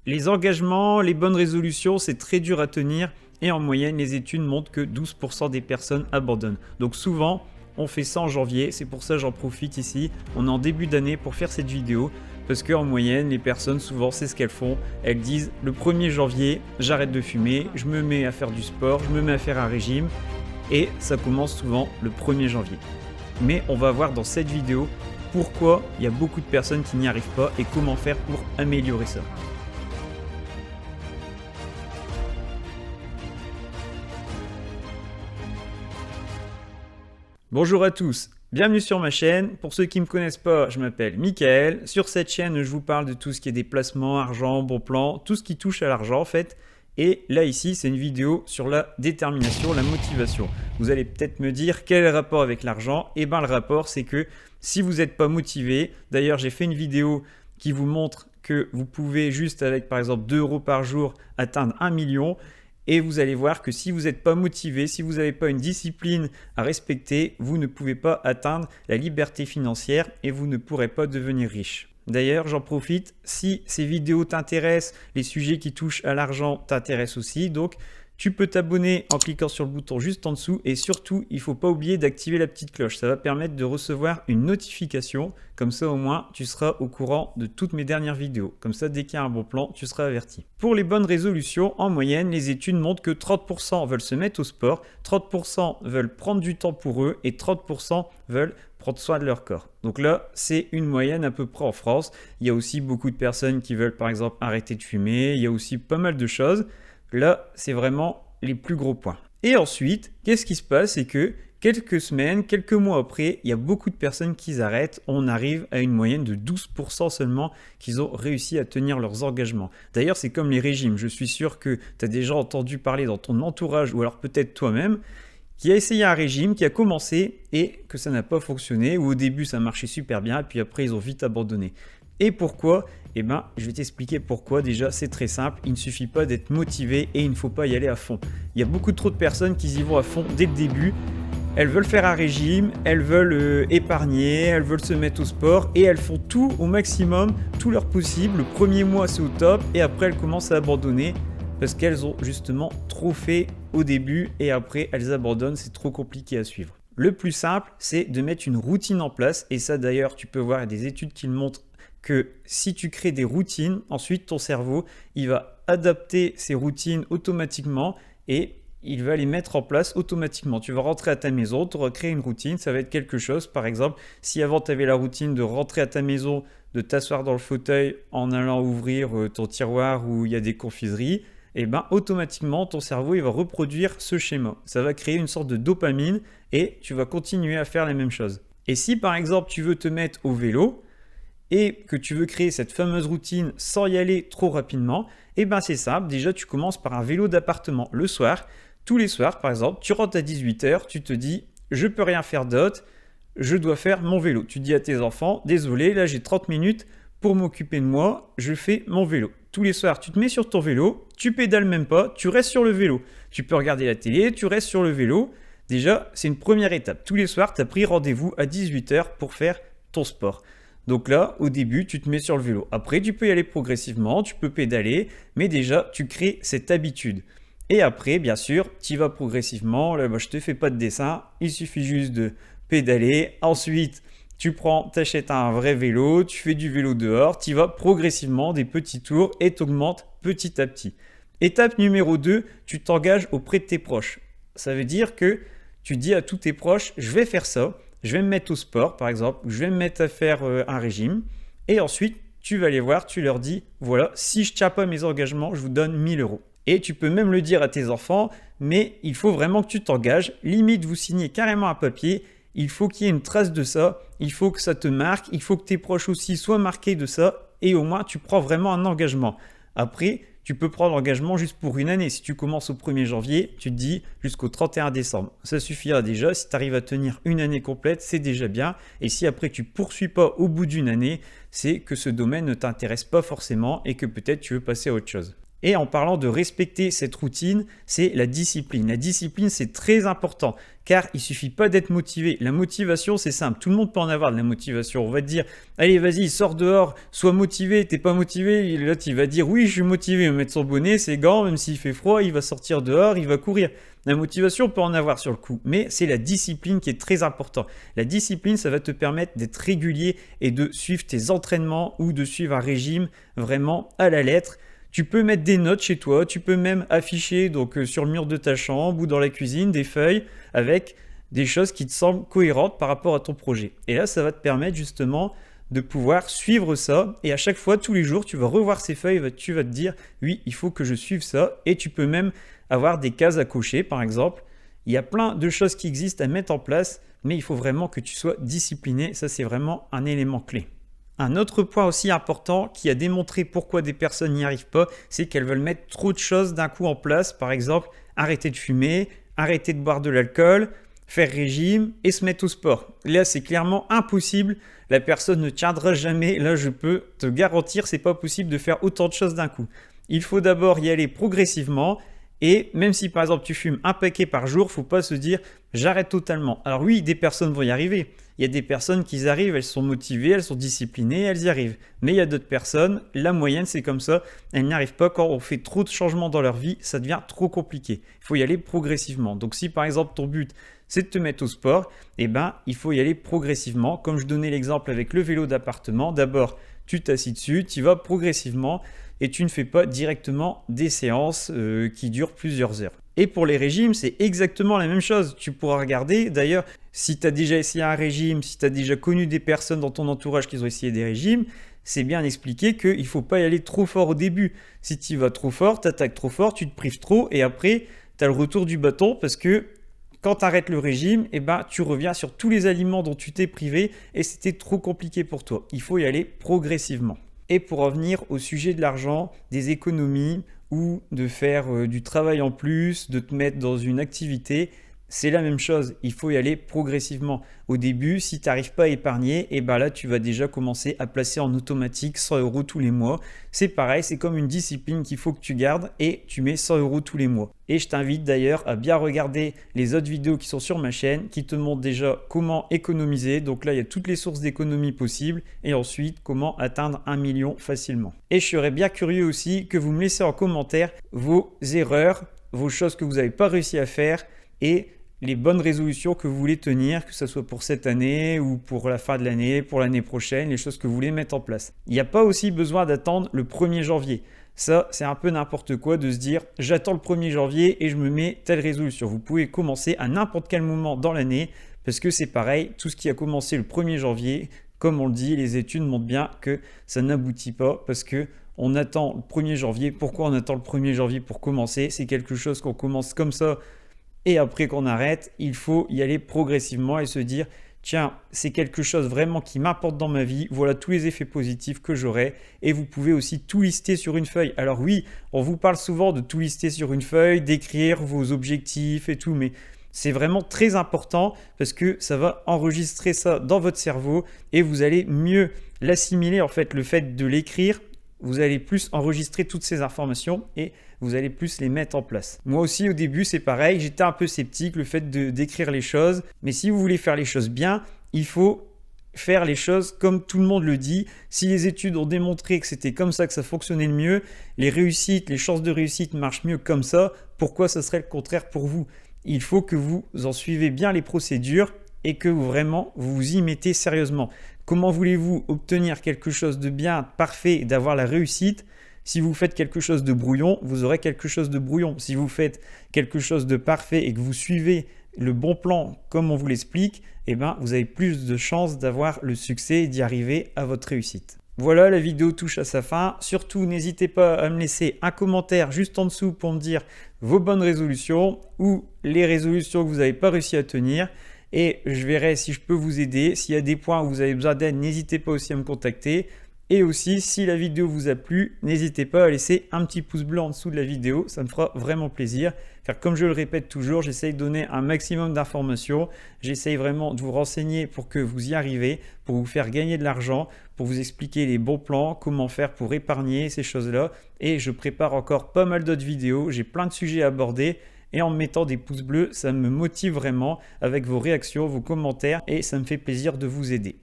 Les engagements, les bonnes résolutions, c'est très dur à tenir et en moyenne, les études montrent que 12% des personnes abandonnent. Donc souvent, on fait ça en janvier, c'est pour ça que j'en profite ici. On est en début d'année pour faire cette vidéo parce qu'en moyenne, les personnes, souvent, c'est ce qu'elles font. Elles disent le 1er janvier, j'arrête de fumer, je me mets à faire du sport, je me mets à faire un régime et ça commence souvent le 1er janvier. Mais on va voir dans cette vidéo pourquoi il y a beaucoup de personnes qui n'y arrivent pas et comment faire pour améliorer ça. Bonjour à tous, bienvenue sur ma chaîne. Pour ceux qui ne me connaissent pas, je m'appelle Mickaël. Sur cette chaîne, je vous parle de tout ce qui est des placements, argent, bon plan, tout ce qui touche à l'argent en fait. Et là ici, c'est une vidéo sur la détermination, la motivation. Vous allez peut-être me dire quel est le rapport avec l'argent. Eh bien le rapport, c'est que si vous n'êtes pas motivé, d'ailleurs j'ai fait une vidéo qui vous montre que vous pouvez juste avec par exemple 2 € par jour atteindre 1 million. Et vous allez voir que si vous n'êtes pas motivé, si vous n'avez pas une discipline à respecter, vous ne pouvez pas atteindre la liberté financière et vous ne pourrez pas devenir riche. D'ailleurs, j'en profite, si ces vidéos t'intéressent, les sujets qui touchent à l'argent t'intéressent aussi, donc tu peux t'abonner en cliquant sur le bouton juste en dessous et surtout, il ne faut pas oublier d'activer la petite cloche. Ça va permettre de recevoir une notification. Comme ça, au moins, tu seras au courant de toutes mes dernières vidéos. Comme ça, dès qu'il y a un bon plan, tu seras averti. Pour les bonnes résolutions, en moyenne, les études montrent que 30% veulent se mettre au sport, 30% veulent prendre du temps pour eux et 30% veulent prendre soin de leur corps. Donc là, c'est une moyenne à peu près en France. Il y a aussi beaucoup de personnes qui veulent, par exemple, arrêter de fumer. Il y a aussi pas mal de choses. Là, c'est vraiment les plus gros points. Et ensuite, qu'est-ce qui se passe? C'est que quelques semaines, quelques mois après, il y a beaucoup de personnes qui arrêtent. On arrive à une moyenne de 12% seulement qu'ils ont réussi à tenir leurs engagements. D'ailleurs, c'est comme les régimes. Je suis sûr que tu as déjà entendu parler dans ton entourage ou alors peut-être toi-même qui a essayé un régime, qui a commencé et que ça n'a pas fonctionné, ou au début ça marchait super bien et puis après ils ont vite abandonné. Et pourquoi? Eh bien, je vais t'expliquer pourquoi. Déjà, c'est très simple. Il ne suffit pas d'être motivé et il ne faut pas y aller à fond. Il y a beaucoup trop de personnes qui y vont à fond dès le début. Elles veulent faire un régime, elles veulent épargner, elles veulent se mettre au sport et elles font tout au maximum, tout leur possible. Le premier mois, c'est au top et après, elles commencent à abandonner parce qu'elles ont justement trop fait au début et après, elles abandonnent. C'est trop compliqué à suivre. Le plus simple, c'est de mettre une routine en place et ça d'ailleurs, tu peux voir, il y a des études qui le montrent que si tu crées des routines, ensuite ton cerveau, il va adapter ces routines automatiquement et il va les mettre en place automatiquement. Tu vas rentrer à ta maison, tu auras créé une routine, ça va être quelque chose. Par exemple, si avant tu avais la routine de rentrer à ta maison, de t'asseoir dans le fauteuil en allant ouvrir ton tiroir où il y a des confiseries, et ben automatiquement ton cerveau il va reproduire ce schéma. Ça va créer une sorte de dopamine et tu vas continuer à faire la même chose. Et si par exemple tu veux te mettre au vélo, et que tu veux créer cette fameuse routine sans y aller trop rapidement, et bien c'est simple, déjà tu commences par un vélo d'appartement le soir. Tous les soirs par exemple, tu rentres à 18h, tu te dis je peux rien faire d'autre, je dois faire mon vélo. Tu dis à tes enfants, désolé, là j'ai 30 minutes pour m'occuper de moi, je fais mon vélo. Tous les soirs, tu te mets sur ton vélo, tu pédales même pas, tu restes sur le vélo. Tu peux regarder la télé, tu restes sur le vélo. Déjà, c'est une première étape. Tous les soirs, tu as pris rendez-vous à 18h pour faire ton sport. Donc là, au début, tu te mets sur le vélo. Après, tu peux y aller progressivement, tu peux pédaler, mais déjà, tu crées cette habitude. Et après, bien sûr, tu y vas progressivement. Là, je ne te fais pas de dessin, il suffit juste de pédaler. Ensuite, tu achètes un vrai vélo, tu fais du vélo dehors, tu y vas progressivement des petits tours et tu augmentes petit à petit. Étape numéro 2, tu t'engages auprès de tes proches. Ça veut dire que tu dis à tous tes proches, je vais faire ça. Je vais me mettre au sport, par exemple, je vais me mettre à faire un régime. Et ensuite, tu vas les voir, tu leur dis, voilà, si je ne tiens pas mes engagements, je vous donne 1000 €. Et tu peux même le dire à tes enfants, mais il faut vraiment que tu t'engages. Limite, vous signez carrément un papier. Il faut qu'il y ait une trace de ça. Il faut que ça te marque. Il faut que tes proches aussi soient marqués de ça. Et au moins, tu prends vraiment un engagement. Après, tu peux prendre l'engagement juste pour une année. Si tu commences au 1er janvier, tu te dis jusqu'au 31 décembre. Ça suffira déjà. Si tu arrives à tenir une année complète, c'est déjà bien. Et si après tu ne poursuis pas au bout d'une année, c'est que ce domaine ne t'intéresse pas forcément et que peut-être tu veux passer à autre chose. Et en parlant de respecter cette routine, c'est la discipline. La discipline, c'est très important car il suffit pas d'être motivé. La motivation, c'est simple. Tout le monde peut en avoir de la motivation. On va te dire, allez, vas-y, sors dehors, sois motivé. T'es pas motivé. L'autre, il va dire, oui, je suis motivé. Il va mettre son bonnet, ses gants, même s'il fait froid, il va sortir dehors, il va courir. La motivation, on peut en avoir sur le coup, mais c'est la discipline qui est très importante. La discipline, ça va te permettre d'être régulier et de suivre tes entraînements ou de suivre un régime vraiment à la lettre. Tu peux mettre des notes chez toi, tu peux même afficher donc sur le mur de ta chambre ou dans la cuisine des feuilles avec des choses qui te semblent cohérentes par rapport à ton projet. Et là, ça va te permettre justement de pouvoir suivre ça et à chaque fois, tous les jours, tu vas revoir ces feuilles, tu vas te dire oui, il faut que je suive ça et tu peux même avoir des cases à cocher par exemple. Il y a plein de choses qui existent à mettre en place, mais il faut vraiment que tu sois discipliné, ça c'est vraiment un élément clé. Un autre point aussi important qui a démontré pourquoi des personnes n'y arrivent pas, c'est qu'elles veulent mettre trop de choses d'un coup en place. Par exemple, arrêter de fumer, arrêter de boire de l'alcool, faire régime et se mettre au sport. Là, c'est clairement impossible. La personne ne tiendra jamais. Là, je peux te garantir, c'est pas possible de faire autant de choses d'un coup. Il faut d'abord y aller progressivement. Et même si par exemple tu fumes un paquet par jour, faut pas se dire j'arrête totalement. Alors oui, des personnes vont y arriver. Il y a des personnes qui y arrivent, elles sont motivées, elles sont disciplinées, elles y arrivent. Mais il y a d'autres personnes, la moyenne c'est comme ça, elles n'y arrivent pas quand on fait trop de changements dans leur vie, ça devient trop compliqué. Il faut y aller progressivement. Donc si par exemple ton but c'est de te mettre au sport, eh ben il faut y aller progressivement. Comme je donnais l'exemple avec le vélo d'appartement, d'abord tu t'assis dessus, tu vas progressivement et tu ne fais pas directement des séances qui durent plusieurs heures. Et pour les régimes, c'est exactement la même chose. Tu pourras regarder, d'ailleurs, si tu as déjà essayé un régime, si tu as déjà connu des personnes dans ton entourage qui ont essayé des régimes, c'est bien expliqué qu'il ne faut pas y aller trop fort au début. Si tu y vas trop fort, tu attaques trop fort, tu te prives trop et après, tu as le retour du bâton parce que quand tu arrêtes le régime, eh ben, tu reviens sur tous les aliments dont tu t'es privé et c'était trop compliqué pour toi. Il faut y aller progressivement. Et pour revenir au sujet de l'argent, des économies ou de faire du travail en plus, de te mettre dans une activité, c'est la même chose. Il faut y aller progressivement. Au début, si tu n'arrives pas à épargner, et ben là, tu vas déjà commencer à placer en automatique 100 € tous les mois. C'est pareil, c'est comme une discipline qu'il faut que tu gardes et tu mets 100 € tous les mois. Et je t'invite d'ailleurs à bien regarder les autres vidéos qui sont sur ma chaîne qui te montrent déjà comment économiser. Donc là, il y a toutes les sources d'économie possibles et ensuite comment atteindre 1 million facilement. Et je serais bien curieux aussi que vous me laissiez en commentaire vos erreurs, vos choses que vous n'avez pas réussi à faire et les bonnes résolutions que vous voulez tenir, que ce soit pour cette année ou pour la fin de l'année, pour l'année prochaine, les choses que vous voulez mettre en place. Il n'y a pas aussi besoin d'attendre le 1er janvier. Ça, c'est un peu n'importe quoi de se dire j'attends le 1er janvier et je me mets telle résolution. Vous pouvez commencer à n'importe quel moment dans l'année parce que c'est pareil, tout ce qui a commencé le 1er janvier, comme on le dit, les études montrent bien que ça n'aboutit pas parce que on attend le 1er janvier. Pourquoi on attend le 1er janvier pour commencer? C'est quelque chose qu'on commence comme ça et après qu'on arrête, il faut y aller progressivement et se dire tiens, c'est quelque chose vraiment qui m'apporte dans ma vie, voilà tous les effets positifs que j'aurai et vous pouvez aussi tout lister sur une feuille. Alors oui, on vous parle souvent de tout lister sur une feuille, d'écrire vos objectifs et tout, mais c'est vraiment très important parce que ça va enregistrer ça dans votre cerveau et vous allez mieux l'assimiler. En fait, le fait de l'écrire, vous allez plus enregistrer toutes ces informations et vous allez plus les mettre en place. Moi aussi au début c'est pareil, j'étais un peu sceptique le fait d'écrire les choses, mais si vous voulez faire les choses bien, il faut faire les choses comme tout le monde le dit. Si les études ont démontré que c'était comme ça que ça fonctionnait le mieux, les réussites, les chances de réussite marchent mieux comme ça, pourquoi ça serait le contraire pour vous? Il faut que vous en suivez bien les procédures et que vraiment vous vous y mettez sérieusement. Comment voulez-vous obtenir quelque chose de bien, parfait et d'avoir la réussite? Si vous faites quelque chose de brouillon, vous aurez quelque chose de brouillon. Si vous faites quelque chose de parfait et que vous suivez le bon plan comme on vous l'explique, eh ben, vous avez plus de chances d'avoir le succès et d'y arriver à votre réussite. Voilà, la vidéo touche à sa fin. Surtout, n'hésitez pas à me laisser un commentaire juste en dessous pour me dire vos bonnes résolutions ou les résolutions que vous n'avez pas réussi à tenir. Et je verrai si je peux vous aider. S'il y a des points où vous avez besoin d'aide, n'hésitez pas aussi à me contacter. Et aussi, si la vidéo vous a plu, n'hésitez pas à laisser un petit pouce bleu en dessous de la vidéo, ça me fera vraiment plaisir. Car comme je le répète toujours, j'essaye de donner un maximum d'informations, j'essaye vraiment de vous renseigner pour que vous y arrivez, pour vous faire gagner de l'argent, pour vous expliquer les bons plans, comment faire pour épargner, ces choses-là. Et je prépare encore pas mal d'autres vidéos, j'ai plein de sujets à aborder. Et en me mettant des pouces bleus, ça me motive vraiment avec vos réactions, vos commentaires et ça me fait plaisir de vous aider.